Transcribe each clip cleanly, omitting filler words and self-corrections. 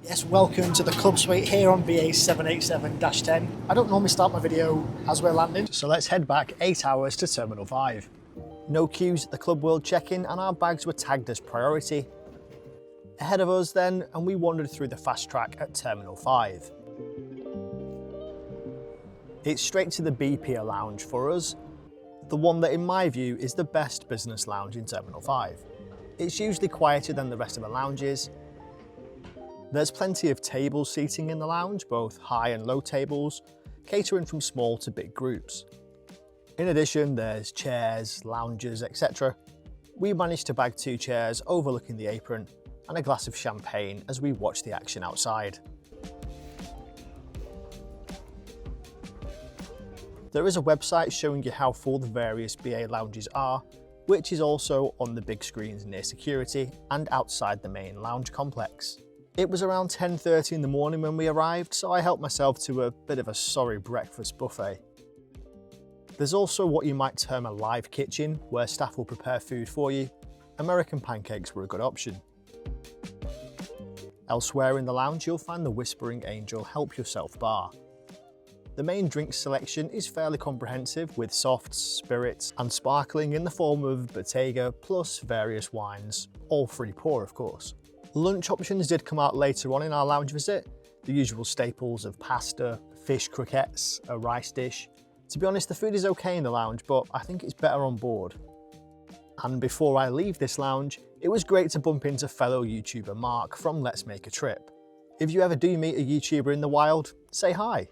Yes, welcome to the Club Suite here on BA 787-10. I don't normally start my video as we're landing, so let's head back 8 hours to Terminal 5. No queues at the Club World check-in and our bags were tagged as priority. Ahead of us then, and we wandered through the fast track at Terminal 5. It's straight to the Pier lounge for us, the one that in my view is the best business lounge in Terminal 5. It's usually quieter than the rest of the lounges. There's plenty of table seating in the lounge, both high and low tables, catering from small to big groups. In addition, there's chairs, lounges, etc. We managed to bag 2 chairs overlooking the apron and a glass of champagne as we watch the action outside. There is a website showing you how full the various BA lounges are, which is also on the big screens near security and outside the main lounge complex. It was around 10:30 in the morning when we arrived, so I helped myself to a bit of a sorry breakfast buffet. There's also what you might term a live kitchen, where staff will prepare food for you. American pancakes were a good option. Elsewhere in the lounge, you'll find the Whispering Angel Help Yourself bar. The main drink selection is fairly comprehensive, with softs, spirits and sparkling in the form of Bottega plus various wines, all free pour of course. Lunch options did come out later on in our lounge visit, the usual staples of pasta, fish croquettes, a rice dish. To be honest, the food is okay in the lounge, but I think it's better on board. And before I leave this lounge, it was great to bump into fellow YouTuber Mark from Let's Make a Trip. If you ever do meet a YouTuber in the wild, say hi.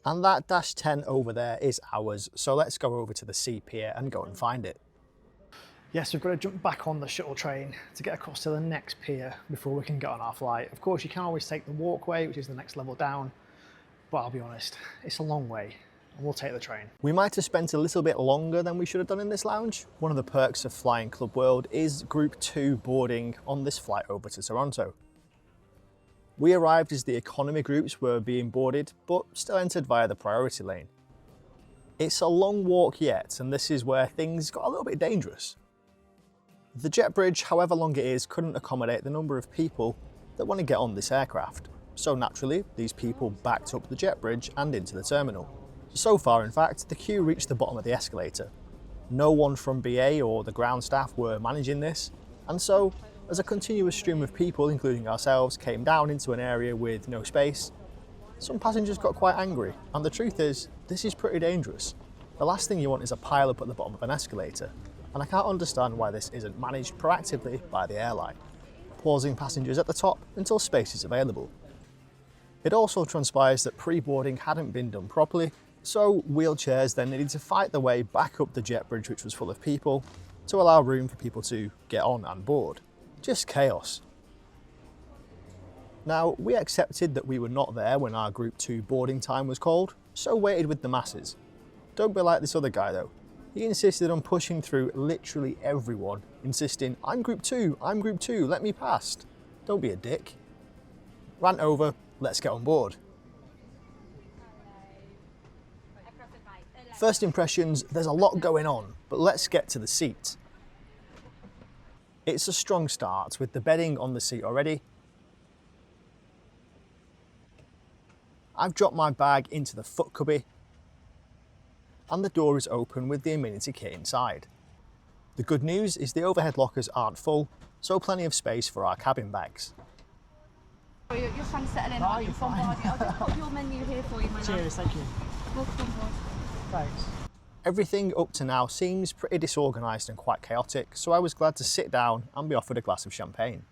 And that -10 over there is ours, so let's go over to the Pier and go and find it. Yes, we've got to jump back on the shuttle train to get across to the next pier before we can get on our flight. Of course, you can always take the walkway, which is the next level down, but I'll be honest, it's a long way, and we'll take the train. We might have spent a little bit longer than we should have done in this lounge. One of the perks of flying Club World is Group 2 boarding on this flight over to Toronto. We arrived as the economy groups were being boarded, but still entered via the priority lane. It's a long walk yet, and this is where things got a little bit dangerous. The jet bridge, however long it is, couldn't accommodate the number of people that want to get on this aircraft. So naturally, these people backed up the jet bridge and into the terminal. So far, in fact, the queue reached the bottom of the escalator. No one from BA or the ground staff were managing this, and so, as a continuous stream of people, including ourselves, came down into an area with no space, some passengers got quite angry, and the truth is, this is pretty dangerous. The last thing you want is a pile-up at the bottom of an escalator, and I can't understand why this isn't managed proactively by the airline, pausing passengers at the top until space is available. It also transpires that pre-boarding hadn't been done properly, so wheelchairs then needed to fight their way back up the jet bridge, which was full of people, to allow room for people to get on and board. Just chaos. Now, we accepted that we were not there when our Group 2 boarding time was called, so waited with the masses. Don't be like this other guy though. He insisted on pushing through literally everyone, insisting, I'm Group 2, let me past. Don't be a dick. Rant over, let's get on board. First impressions, there's a lot going on, but let's get to the seat. It's a strong start with the bedding on the seat already. I've dropped my bag into the foot cubby, and the door is open with the Amenity Kit inside. The good news is the overhead lockers aren't full, so plenty of space for our cabin bags. You're trying to settle in. I'll just pop your menu here for you, my love. Cheers, thank you. Welcome on board. Thanks. Everything up to now seems pretty disorganised and quite chaotic, so I was glad to sit down and be offered a glass of champagne.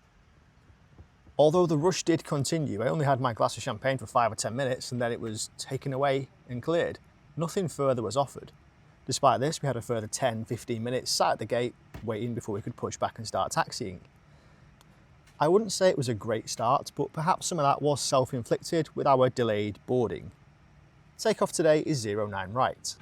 Although the rush did continue, I only had my glass of champagne for 5 or 10 minutes and then it was taken away and cleared. Nothing further was offered. Despite this, we had a further 10-15 minutes sat at the gate waiting before we could push back and start taxiing. I wouldn't say it was a great start, but perhaps some of that was self-inflicted with our delayed boarding. Takeoff today is 09 right.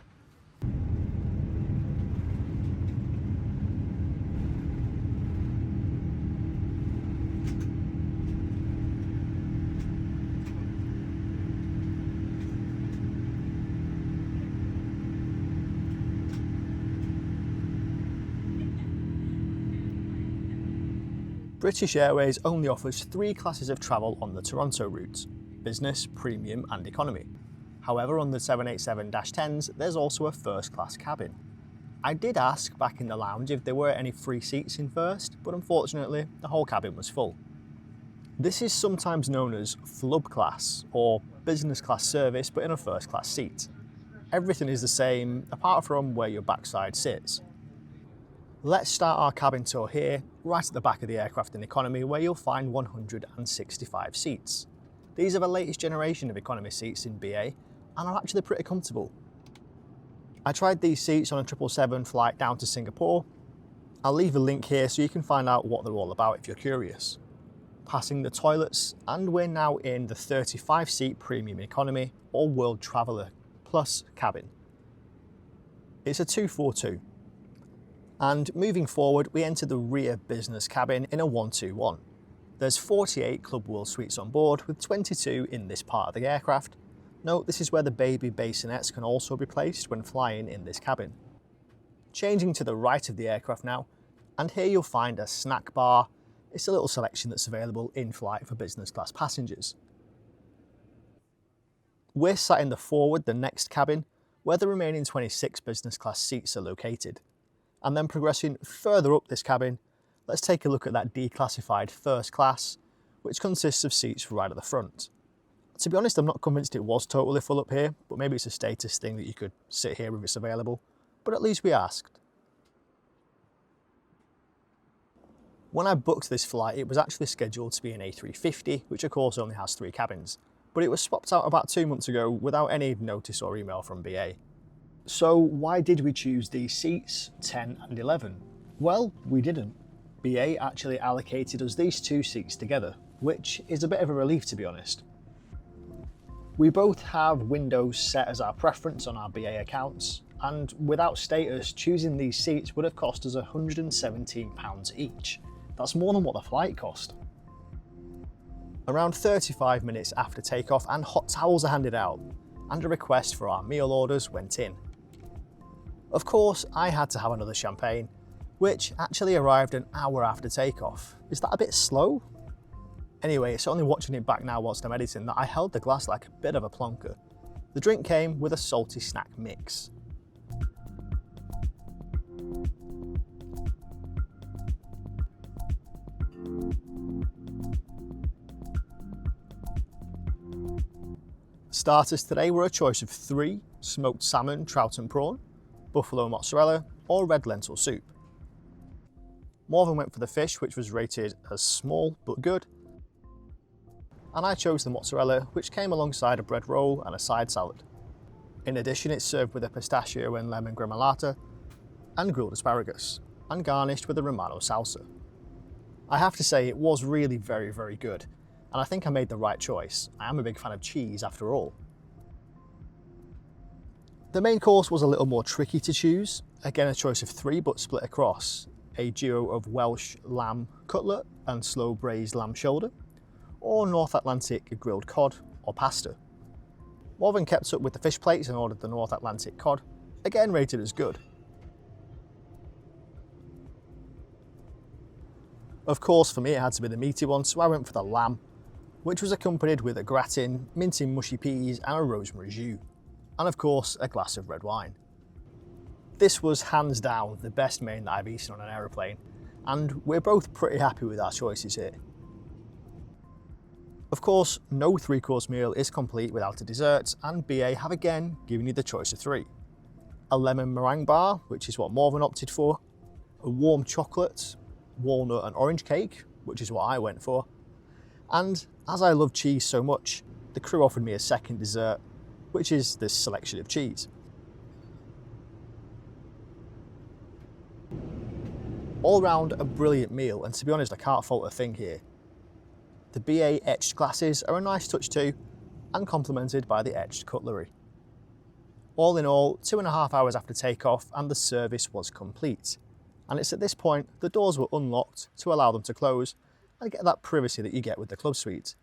British Airways only offers 3 classes of travel on the Toronto route: business, premium and economy. However, on the 787-10s, there's also a first class cabin. I did ask back in the lounge if there were any free seats in first, but unfortunately the whole cabin was full. This is sometimes known as Flub class, or business class service but in a first class seat. Everything is the same apart from where your backside sits. Let's start our cabin tour here, right at the back of the aircraft in economy, where you'll find 165 seats. These are the latest generation of economy seats in BA and are actually pretty comfortable. I tried these seats on a 777 flight down to Singapore. I'll leave a link here so you can find out what they're all about if you're curious. Passing the toilets, and we're now in the 35-seat premium economy or World Traveller Plus cabin. It's a 242. And moving forward, we enter the rear business cabin in a 121. There's 48 Club World suites on board, with 22 in this part of the aircraft. Note, this is where the baby bassinets can also be placed when flying in this cabin. Changing to the right of the aircraft now, and here you'll find a snack bar. It's a little selection that's available in flight for business class passengers. We're sat in the forward, the next cabin, where the remaining 26 business class seats are located. And then progressing further up this cabin, let's take a look at that declassified first class, which consists of seats right at the front. To be honest, I'm not convinced it was totally full up here, but maybe it's a status thing that you could sit here if it's available, but at least we asked. When I booked this flight, it was actually scheduled to be an A350, which of course only has 3 cabins, but it was swapped out about 2 months ago without any notice or email from BA. So why did we choose these seats, 10 and 11? Well, we didn't. BA actually allocated us these 2 seats together, which is a bit of a relief to be honest. We both have windows set as our preference on our BA accounts, and without status, choosing these seats would have cost us £117 each. That's more than what the flight cost. Around 35 minutes after takeoff, and hot towels are handed out, and a request for our meal orders went in. Of course, I had to have another champagne, which actually arrived an hour after takeoff. Is that a bit slow? Anyway, it's only watching it back now whilst I'm editing that I held the glass like a bit of a plonker. The drink came with a salty snack mix. Starters today were a choice of 3: smoked salmon, trout and prawn, buffalo mozzarella, or red lentil soup. Morven went for the fish, which was rated as small but good, and I chose the mozzarella, which came alongside a bread roll and a side salad. In addition, it's served with a pistachio and lemon gremolata and grilled asparagus, and garnished with a Romano salsa. I have to say it was really very, very good, and I think I made the right choice. I am a big fan of cheese after all. The main course was a little more tricky to choose. Again, a choice of 3 but split across: a duo of Welsh lamb cutlet and slow braised lamb shoulder, or North Atlantic grilled cod or pasta. Morven kept up with the fish plates and ordered the North Atlantic cod, again rated as good. Of course, for me it had to be the meaty one, so I went for the lamb, which was accompanied with a gratin, minty mushy peas and a rosemary jus, and of course a glass of red wine. This was hands down the best main that I've eaten on an aeroplane, and we're both pretty happy with our choices here. Of course, no 3-course meal is complete without a dessert, and BA have again given you the choice of 3. A lemon meringue bar, which is what Morven opted for, a warm chocolate, walnut and orange cake, which is what I went for, and as I love cheese so much, the crew offered me a second dessert, which is this selection of cheese. All round a brilliant meal, and to be honest I can't fault a thing here. The BA etched glasses are a nice touch too, and complemented by the etched cutlery. All in all, 2.5 hours after takeoff and the service was complete. And it's at this point the doors were unlocked to allow them to close and get that privacy that you get with the Club Suite.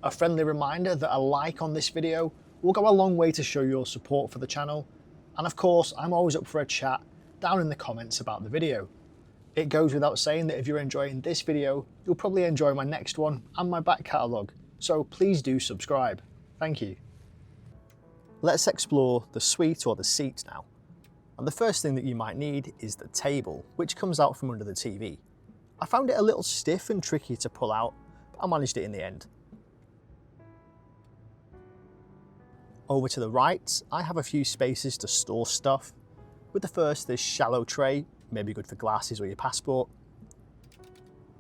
A friendly reminder that a like on this video will go a long way to show your support for the channel, and of course I'm always up for a chat down in the comments about the video. It goes without saying that if you're enjoying this video, you'll probably enjoy my next one and my back catalogue, so please do subscribe. Thank you. Let's explore the suite or the seat now. And the first thing that you might need is the table, which comes out from under the TV. I found it a little stiff and tricky to pull out, but I managed it in the end. Over to the right, I have a few spaces to store stuff. With the first, this shallow tray, maybe good for glasses or your passport.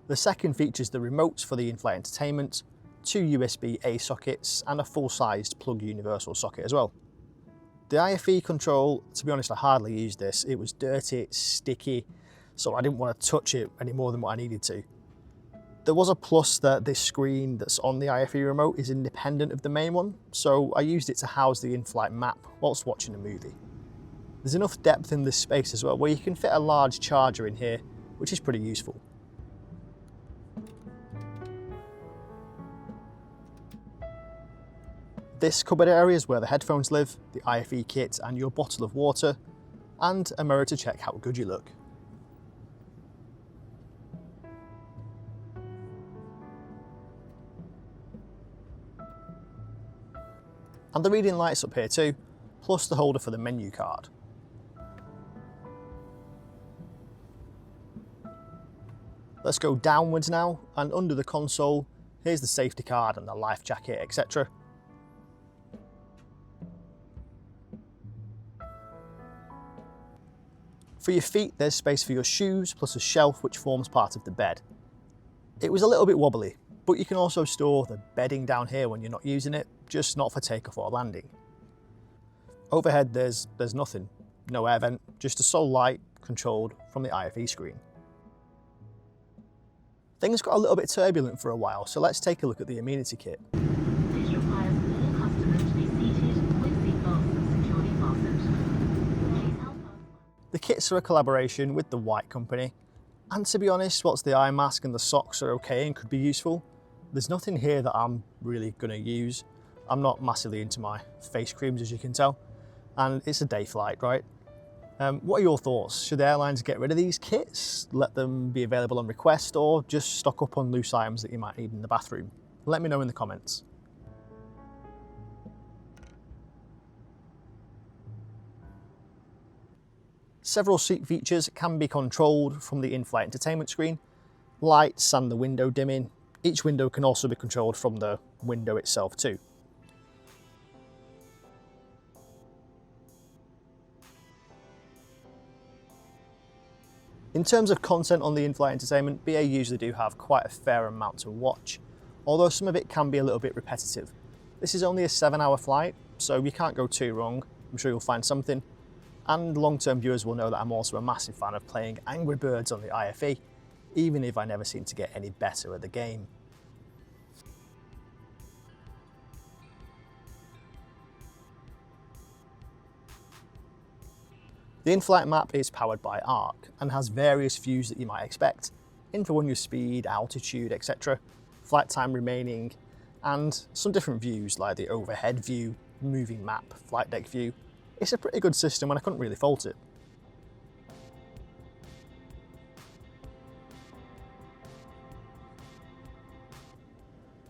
The second features the remotes for the in-flight entertainment, 2 USB-A sockets and a full-sized plug universal socket as well. The IFE control, to be honest, I hardly used this. It was dirty, sticky, so I didn't want to touch it any more than what I needed to. There was a plus that this screen that's on the IFE remote is independent of the main one, so I used it to house the in-flight map whilst watching a movie. There's enough depth in this space as well where you can fit a large charger in here, which is pretty useful. This cupboard area is where the headphones live, the IFE kit and your bottle of water, and a mirror to check how good you look. And the reading light's up here too, plus the holder for the menu card. Let's go downwards now, and under the console, here's the safety card and the life jacket, etc. For your feet, there's space for your shoes, plus a shelf which forms part of the bed. It was a little bit wobbly, but you can also store the bedding down here when you're not using it, just not for takeoff or landing. Overhead, there's nothing. No air vent, just a sole light controlled from the IFE screen. Things got a little bit turbulent for a while, so let's take a look at the Amenity Kit. This requires all customers to be seated with seatbelts securely fastened. Please help us. The kits are a collaboration with the White Company, and to be honest, whilst the eye mask and the socks are okay and could be useful, there's nothing here that I'm really going to use. I'm not massively into my face creams, as you can tell, and it's a day flight, right? What are your thoughts? Should the airlines get rid of these kits, let them be available on request, or just stock up on loose items that you might need in the bathroom? Let me know in the comments. Several seat features can be controlled from the in-flight entertainment screen. Lights and the window dimming. Each window can also be controlled from the window itself too. In terms of content on the in-flight entertainment, BA usually do have quite a fair amount to watch, although some of it can be a little bit repetitive. This is only a 7-hour flight, so you can't go too wrong. I'm sure you'll find something. And long-term viewers will know that I'm also a massive fan of playing Angry Birds on the IFE, even if I never seem to get any better at the game. The in-flight map is powered by ARC and has various views that you might expect, info on your speed, altitude, etc., flight time remaining, and some different views like the overhead view, moving map, flight deck view. It's a pretty good system and I couldn't really fault it.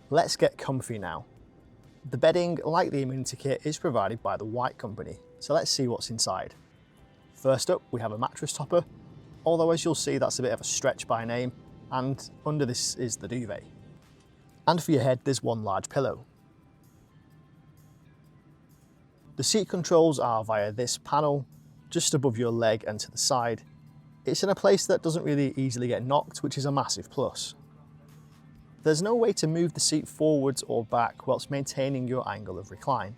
Let's get comfy now. The bedding, like the Amenity Kit, is provided by the White Company, so let's see what's inside. First up, we have a mattress topper, although as you'll see that's a bit of a stretch by name, and under this is the duvet. And for your head there's one large pillow. The seat controls are via this panel, just above your leg and to the side. It's in a place that doesn't really easily get knocked, which is a massive plus. There's no way to move the seat forwards or back whilst maintaining your angle of recline.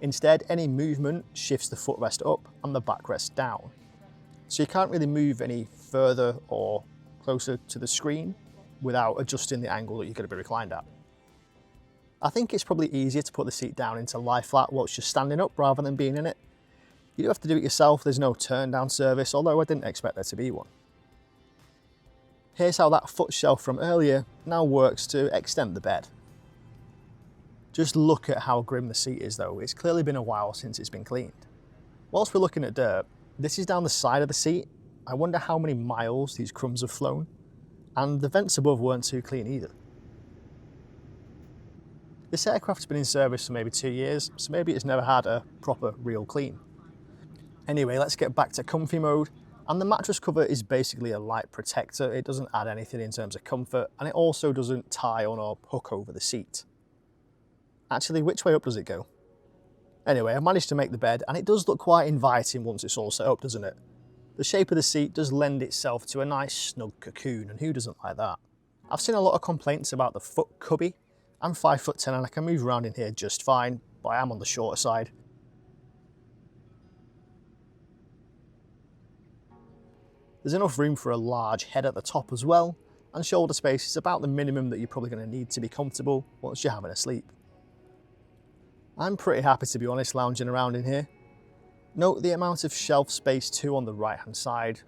Instead, any movement shifts the footrest up and the backrest down. So you can't really move any further or closer to the screen without adjusting the angle that you're going to be reclined at. I think it's probably easier to put the seat down into lie flat whilst you're standing up rather than being in it. You do have to do it yourself, there's no turn down service, although I didn't expect there to be one. Here's how that foot shelf from earlier now works to extend the bed. Just look at how grim the seat is though, it's clearly been a while since it's been cleaned. Whilst we're looking at dirt, this is down the side of the seat, I wonder how many miles these crumbs have flown. And the vents above weren't too clean either. This aircraft's been in service for maybe 2 years, so maybe it's never had a proper real clean. Anyway, let's get back to comfy mode. And the mattress cover is basically a light protector. It doesn't add anything in terms of comfort, and it also doesn't tie on or hook over the seat. Actually, which way up does it go? Anyway, I've managed to make the bed, and it does look quite inviting once it's all set up, doesn't it? The shape of the seat does lend itself to a nice snug cocoon, and who doesn't like that? I've seen a lot of complaints about the foot cubby. I'm 5'10" and I can move around in here just fine, but I am on the shorter side. There's enough room for a large head at the top as well, and shoulder space is about the minimum that you're probably going to need to be comfortable once you're having a sleep. I'm pretty happy, to be honest, lounging around in here. Note the amount of shelf space too on the right hand side.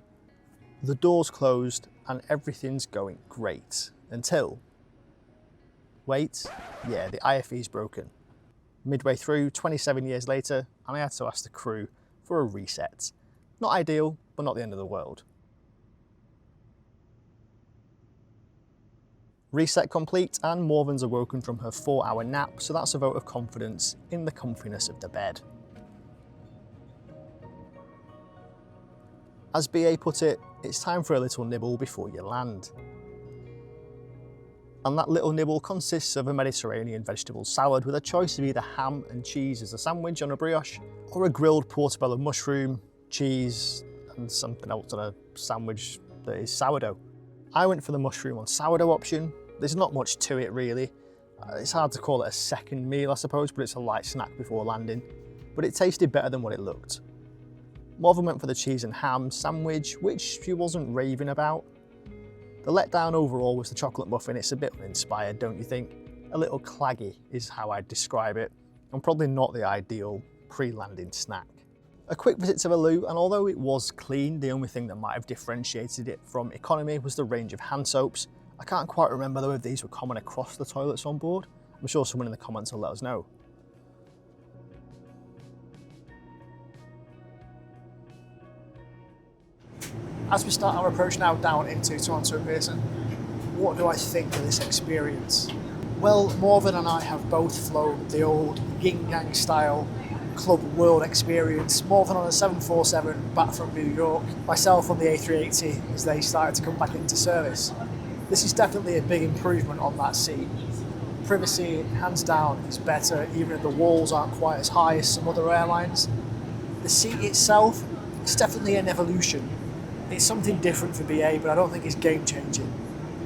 The door's closed and everything's going great until... Wait, yeah, the IFE's broken. Midway through, 27 years later, and I had to ask the crew for a reset. Not ideal, but not the end of the world. Reset complete, and Morven's awoken from her 4-hour nap, so that's a vote of confidence in the comfiness of the bed. As BA put it, it's time for a little nibble before you land. And that little nibble consists of a Mediterranean vegetable salad with a choice of either ham and cheese as a sandwich on a brioche, or a grilled portobello mushroom, cheese, and something else on a sandwich that is sourdough. I went for the mushroom on sourdough option. There's not much to it really. It's hard to call it a second meal, I suppose, but it's a light snack before landing. But it tasted better than what it looked. Morven went for the cheese and ham sandwich, which she wasn't raving about. The letdown overall was the chocolate muffin. It's a bit uninspired, don't you think? A little claggy is how I'd describe it, and probably not the ideal pre-landing snack. A quick visit to the loo, and although it was clean, the only thing that might have differentiated it from economy was the range of hand soaps. I can't quite remember though if these were common across the toilets on board. I'm sure someone in the comments will let us know. As we start our approach now down into Toronto Pearson, what do I think of this experience? Well, Morven and I have both flown the old yin-yang style Club World experience. Morven on a 747 back from New York, myself on the A380 as they started to come back into service. This is definitely a big improvement on that seat. Privacy, hands down, is better, even if the walls aren't quite as high as some other airlines. The seat itself, it's definitely an evolution. It's something different for BA, but I don't think it's game-changing.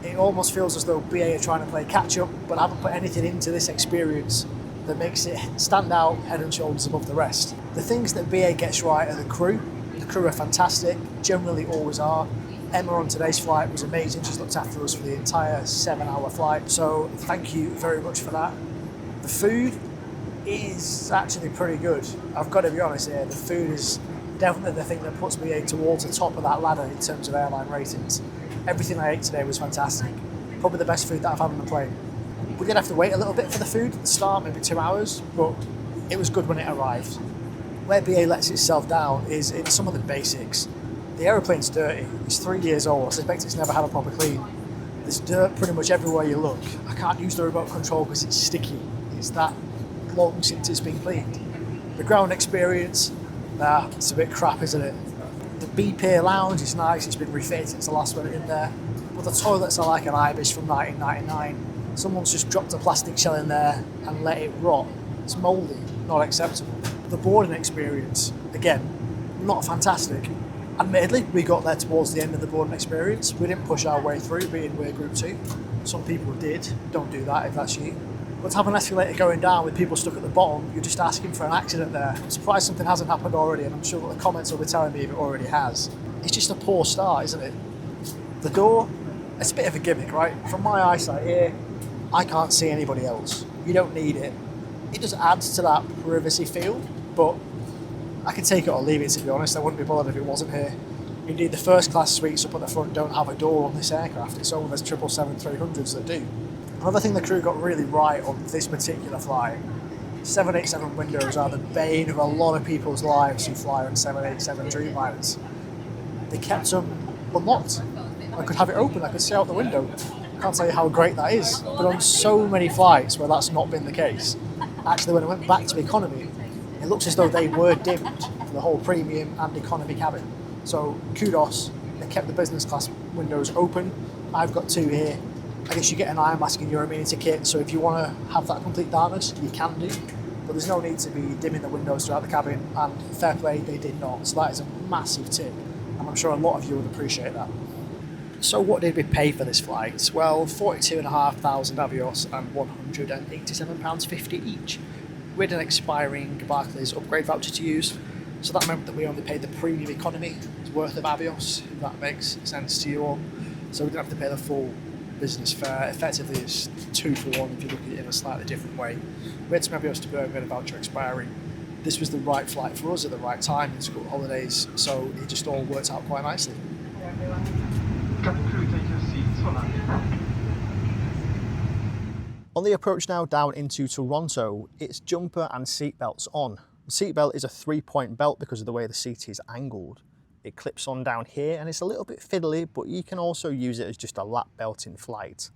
It almost feels as though BA are trying to play catch-up, but haven't put anything into this experience that makes it stand out head and shoulders above the rest. The things that BA gets right are the crew. The crew are fantastic, generally always are. Emma on today's flight was amazing. She's looked after us for the entire 7-hour flight, so thank you very much for that. The food is actually pretty good. I've got to be honest here, the food is definitely the thing that puts BA towards the top of that ladder in terms of airline ratings. Everything I ate today was fantastic. Probably the best food that I've had on the plane. We did have to wait a little bit for the food at the start, maybe 2 hours, but it was good when it arrived. Where BA lets itself down is in some of the basics. The aeroplane's dirty. It's 3 years old. I suspect it's never had a proper clean. There's dirt pretty much everywhere you look. I can't use the remote control because it's sticky. It's that long since it's been cleaned. The ground experience, it's a bit crap, isn't it? The Pier lounge is nice. It's been refitted since the last one in there. But the toilets are like an Ibis from 1999. Someone's just dropped a plastic shell in there and let it rot. It's mouldy, not acceptable. The boarding experience, again, not fantastic. Admittedly, we got there towards the end of the boarding experience. We didn't push our way through, being we're Group 2. Some people did. Don't do that if that's you. But to have an escalator going down with people stuck at the bottom, you're just asking for an accident there. I'm surprised something hasn't happened already, and I'm sure that the comments will be telling me if it already has. It's just a poor start, isn't it? The door, it's a bit of a gimmick, right? From my eyesight here, I can't see anybody else. You don't need it. It just adds to that privacy feel, but I can take it or leave it, to be honest. I wouldn't be bothered if it wasn't here. Indeed, the first class suites up at the front don't have a door on this aircraft. It's only the 777-300s that do. Another thing the crew got really right on this particular flight, 787 windows are the bane of a lot of people's lives who fly on 787 Dreamliners. The they kept them unlocked. I could have it open, I could see out the window. I can't tell you how great that is. But on so many flights where that's not been the case, actually when I went back to economy, it looks as though they were dimmed for the whole premium and economy cabin. So kudos, they kept the business class windows open. I've got two here. I guess you get an eye mask in your Amenity Kit, so if you want to have that complete darkness, you can do. But there's no need to be dimming the windows throughout the cabin, and fair play, they did not. So that is a massive tip, and I'm sure a lot of you would appreciate that. So what did we pay for this flight? Well, 42,500 Avios and £187.50 each. We had an expiring Barclays Upgrade Voucher to use, so that meant that we only paid the premium economy worth of Avios, if that makes sense to you all. So we didn't have to pay the full business fare. Effectively it's 2 for 1 if you look at it in a slightly different way. We had some Avios to burn, we had a voucher expiring. This was the right flight for us at the right time in school holidays, so it just all worked out quite nicely. On the approach now down into Toronto, it's jumper and seatbelts on. The seatbelt is a 3-point belt because of the way the seat is angled. It clips on down here and it's a little bit fiddly, but you can also use it as just a lap belt in flight.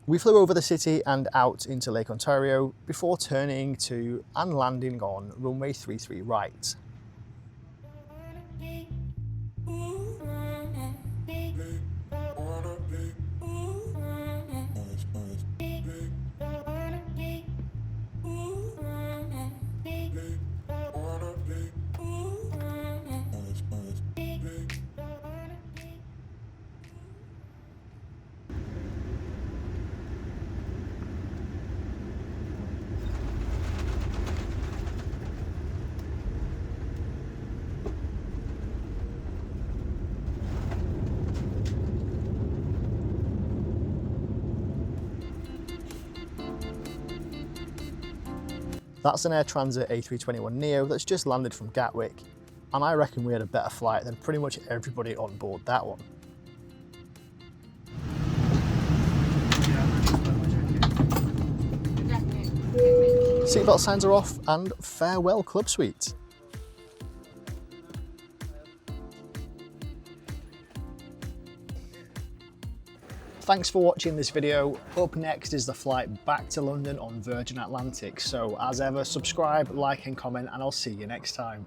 We flew over the city and out into Lake Ontario before turning to and landing on runway 33 right. That's an Air Transat A321neo that's just landed from Gatwick, and I reckon we had a better flight than pretty much everybody on board that one. Seatbelt signs are off, and farewell Club Suite. Thanks for watching this video. Up next is the flight back to London on Virgin Atlantic. So as ever, subscribe, like and comment, and I'll see you next time.